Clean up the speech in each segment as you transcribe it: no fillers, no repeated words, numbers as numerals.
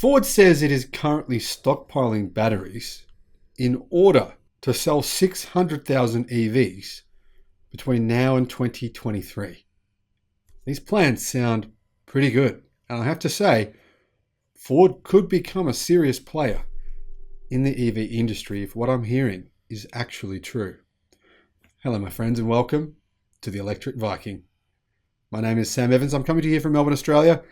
Ford says it is currently stockpiling batteries in order to sell 600,000 EVs between now and 2023. These plans sound pretty good. And I have to say, Ford could become a serious player in the EV industry if what I'm hearing is actually true. Hello, my friends, and welcome to the Electric Viking. My name is Sam Evans. I'm coming to you here from Melbourne, Australia.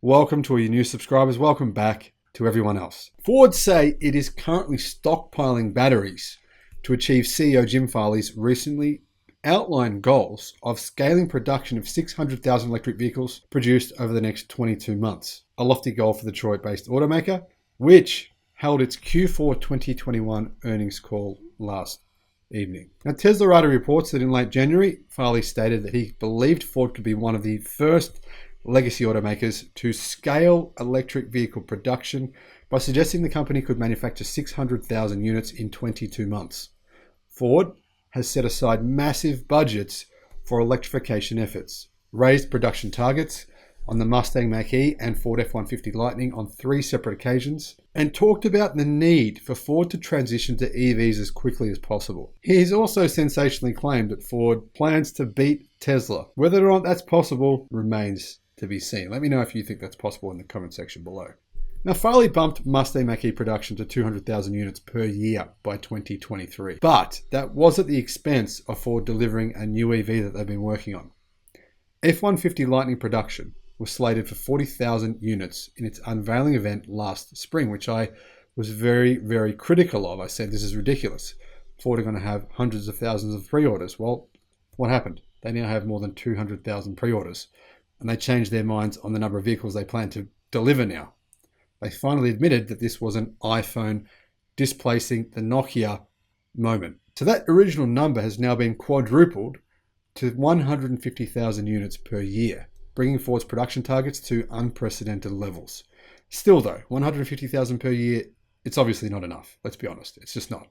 Welcome to all your new subscribers. Welcome back to everyone else. Ford say it is currently stockpiling batteries to achieve CEO Jim Farley's recently outlined goals of scaling production of 600,000 electric vehicles produced over the next 22 months. A lofty goal for the Detroit-based automaker, which held its Q4 2021 earnings call last evening. Now, Tesla Radar reports that in late January, Farley stated that he believed Ford could be one of the first legacy automakers to scale electric vehicle production by suggesting the company could manufacture 600,000 units in 22 months. Ford has set aside massive budgets for electrification efforts, raised production targets on the Mustang Mach E and Ford F-150 Lightning on 3 separate occasions, and talked about the need for Ford to transition to EVs as quickly as possible. He's also sensationally claimed that Ford plans to beat Tesla. Whether or not that's possible remains to be seen. Let me know if you think that's possible in the comment section below. Now, Farley bumped Mustang Mach-E production to 200,000 units per year by 2023, but that was at the expense of Ford delivering a new EV that they've been working on. F-150 Lightning production was slated for 40,000 units in its unveiling event last spring, which I was very, very critical of. I said, this is ridiculous. Ford are going to have hundreds of thousands of pre-orders. Well, what happened? They now have more than 200,000 pre-orders. And they changed their minds on the number of vehicles they plan to deliver now. They finally admitted that this was an iPhone displacing the Nokia moment. So that original number has now been quadrupled to 150,000 units per year, bringing Ford's production targets to unprecedented levels. Still though, 150,000 per year, it's obviously not enough. Let's be honest, it's just not.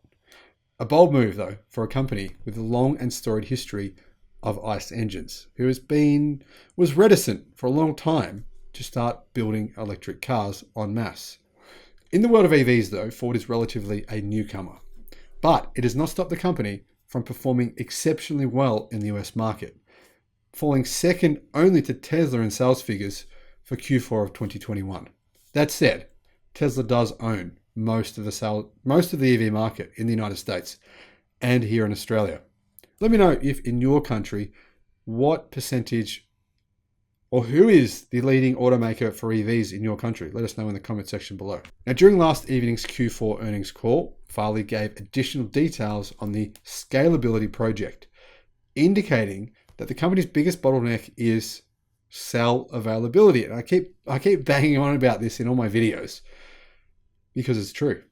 A bold move though for a company with a long and storied history of ICE engines, who was reticent for a long time to start building electric cars en masse. In the world of EVs though, Ford is relatively a newcomer, but it has not stopped the company from performing exceptionally well in the US market, falling second only to Tesla in sales figures for Q4 of 2021. That said, Tesla does own most of the EV market in the United States and here in Australia. Let me know if in your country, what percentage or who is the leading automaker for EVs in your country? Let us know in the comment section below. Now, during last evening's Q4 earnings call, Farley gave additional details on the scalability project, indicating that the company's biggest bottleneck is cell availability. And I keep banging on about this in all my videos because it's true.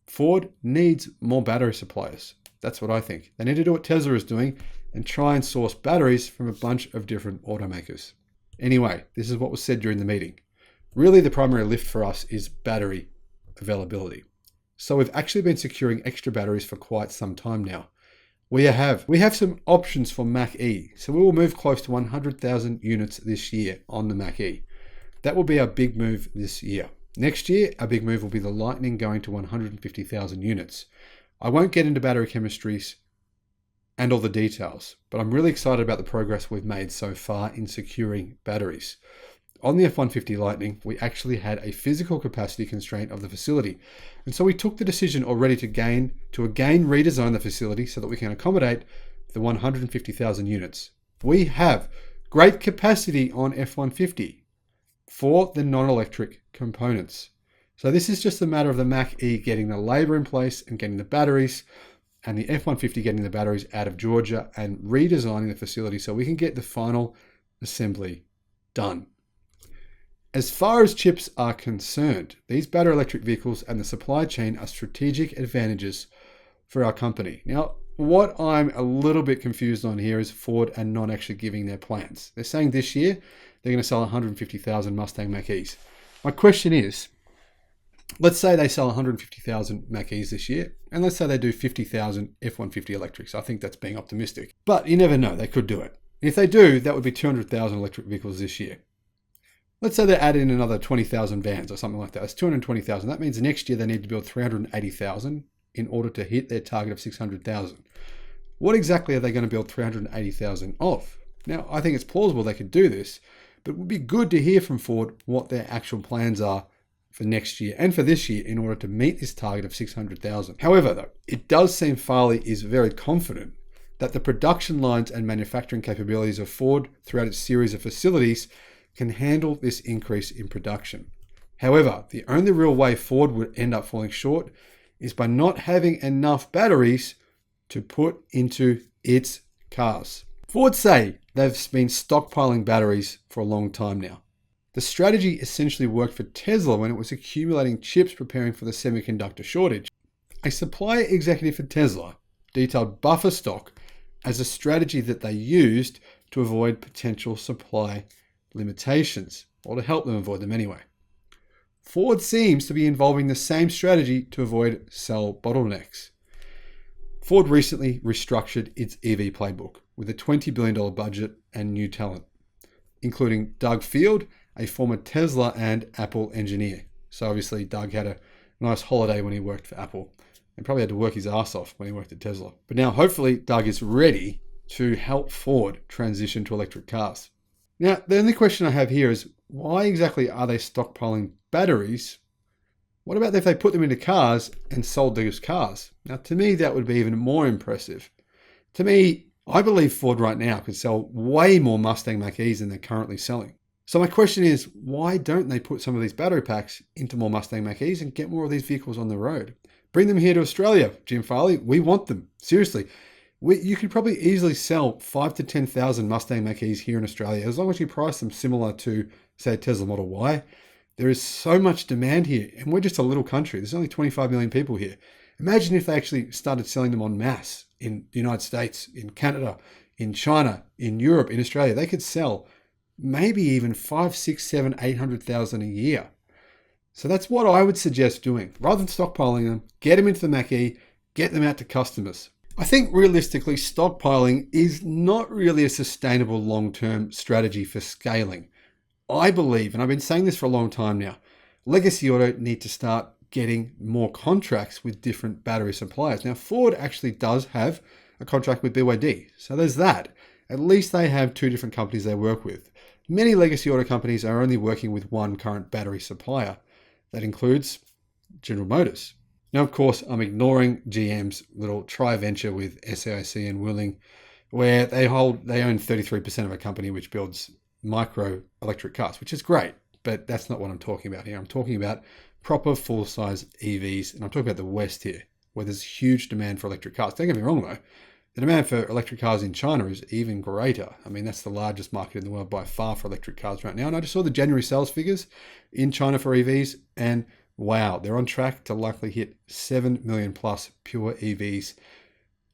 Ford needs more battery suppliers. That's what I think. They need to do what Tesla is doing and try and source batteries from a bunch of different automakers. Anyway, this is what was said during the meeting. Really, the primary lift for us is battery availability. So we've actually been securing extra batteries for quite some time now. We have some options for Mach E. So we will move close to 100,000 units this year on the Mach E. That will be our big move this year. Next year, our big move will be the Lightning going to 150,000 units. I won't get into battery chemistries and all the details, but I'm really excited about the progress we've made so far in securing batteries. On the F-150 Lightning, we actually had a physical capacity constraint of the facility. And so we took the decision already to again redesign the facility so that we can accommodate the 150,000 units. We have great capacity on F-150 for the non-electric components. So this is just a matter of the Mach E getting the labor in place and getting the batteries, and the F-150 getting the batteries out of Georgia and redesigning the facility so we can get the final assembly done. As far as chips are concerned, these battery electric vehicles and the supply chain are strategic advantages for our company. Now, what I'm a little bit confused on here is Ford are not actually giving their plans. They're saying this year they're going to sell 150,000 Mustang Mach-Es. My question is, let's say they sell 150,000 Mach-Es this year, and let's say they do 50,000 F-150 electrics. I think that's being optimistic, but you never know, they could do it. If they do, that would be 200,000 electric vehicles this year. Let's say they add in another 20,000 vans or something like that. That's 220,000. That means next year they need to build 380,000 in order to hit their target of 600,000. What exactly are they going to build 380,000 of? Now, I think it's plausible they could do this, but it would be good to hear from Ford what their actual plans are for next year and for this year in order to meet this target of 600,000. However, though, it does seem Farley is very confident that the production lines and manufacturing capabilities of Ford throughout its series of facilities can handle this increase in production. However, the only real way Ford would end up falling short is by not having enough batteries to put into its cars. Ford say they've been stockpiling batteries for a long time now. The strategy essentially worked for Tesla when it was accumulating chips preparing for the semiconductor shortage. A supplier executive for Tesla detailed buffer stock as a strategy that they used to avoid potential supply limitations, or to help them avoid them anyway. Ford seems to be involving the same strategy to avoid cell bottlenecks. Ford recently restructured its EV playbook with a $20 billion budget and new talent, including Doug Field, a former Tesla and Apple engineer. So obviously Doug had a nice holiday when he worked for Apple and probably had to work his ass off when he worked at Tesla. But now hopefully Doug is ready to help Ford transition to electric cars. Now, the only question I have here is why exactly are they stockpiling batteries? What about if they put them into cars and sold those cars? Now, to me, that would be even more impressive. To me, I believe Ford right now could sell way more Mustang Mach E's than they're currently selling. So my question is, why don't they put some of these battery packs into more Mustang Mach E's and get more of these vehicles on the road? Bring them here to Australia, Jim Farley. We want them. Seriously. You could probably easily sell 5,000 to 10,000 Mustang Mach E's here in Australia, as long as you price them similar to, say, Tesla Model Y. There is so much demand here, and we're just a little country. There's only 25 million people here. Imagine if they actually started selling them en masse in the United States, in Canada, in China, in Europe, in Australia. They could sell maybe even 5, 6, 7, 800,000 a year. So that's what I would suggest doing. Rather than stockpiling them, get them into the Mach E, get them out to customers. I think realistically, stockpiling is not really a sustainable long-term strategy for scaling. I believe, and I've been saying this for a long time now, Legacy Auto need to start getting more contracts with different battery suppliers. Now, Ford actually does have a contract with BYD, so there's that. At least they have two different companies they work with. Many Legacy Auto companies are only working with one current battery supplier. That includes General Motors. Now, of course, I'm ignoring GM's little tri-venture with SAIC and Willing, where they own 33% of a company which builds micro electric cars, which is great, but that's not what I'm talking about here. I'm talking about proper full-size EVs, and I'm talking about the West here, where there's huge demand for electric cars. Don't get me wrong, though. The demand for electric cars in China is even greater. I mean, that's the largest market in the world by far for electric cars right now. And I just saw the January sales figures in China for EVs, and wow, they're on track to likely hit 7 million plus pure EVs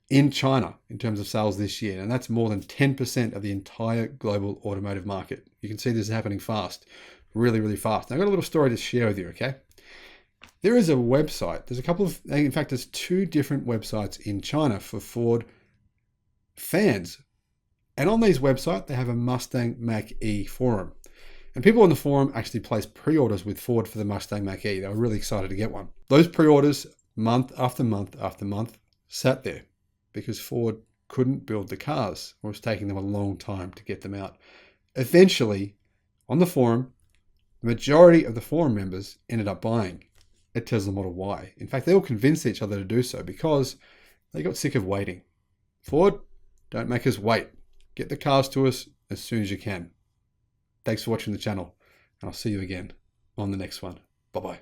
in China in terms of sales this year. And that's more than 10% of the entire global automotive market. You can see this is happening fast, really, really fast. Now, I've got a little story to share with you, okay? There is a website. In fact, there's two different websites in China for Ford fans. And on these websites, they have a Mustang Mach E forum. And people on the forum actually placed pre-orders with Ford for the Mustang Mach E. They were really excited to get one. Those pre-orders, month after month after month, sat there because Ford couldn't build the cars. It was taking them a long time to get them out. Eventually, on the forum, the majority of the forum members ended up buying a Tesla Model Y. In fact, they all convinced each other to do so because they got sick of waiting. Ford, don't make us wait. Get the cars to us as soon as you can. Thanks for watching the channel, and I'll see you again on the next one. Bye-bye.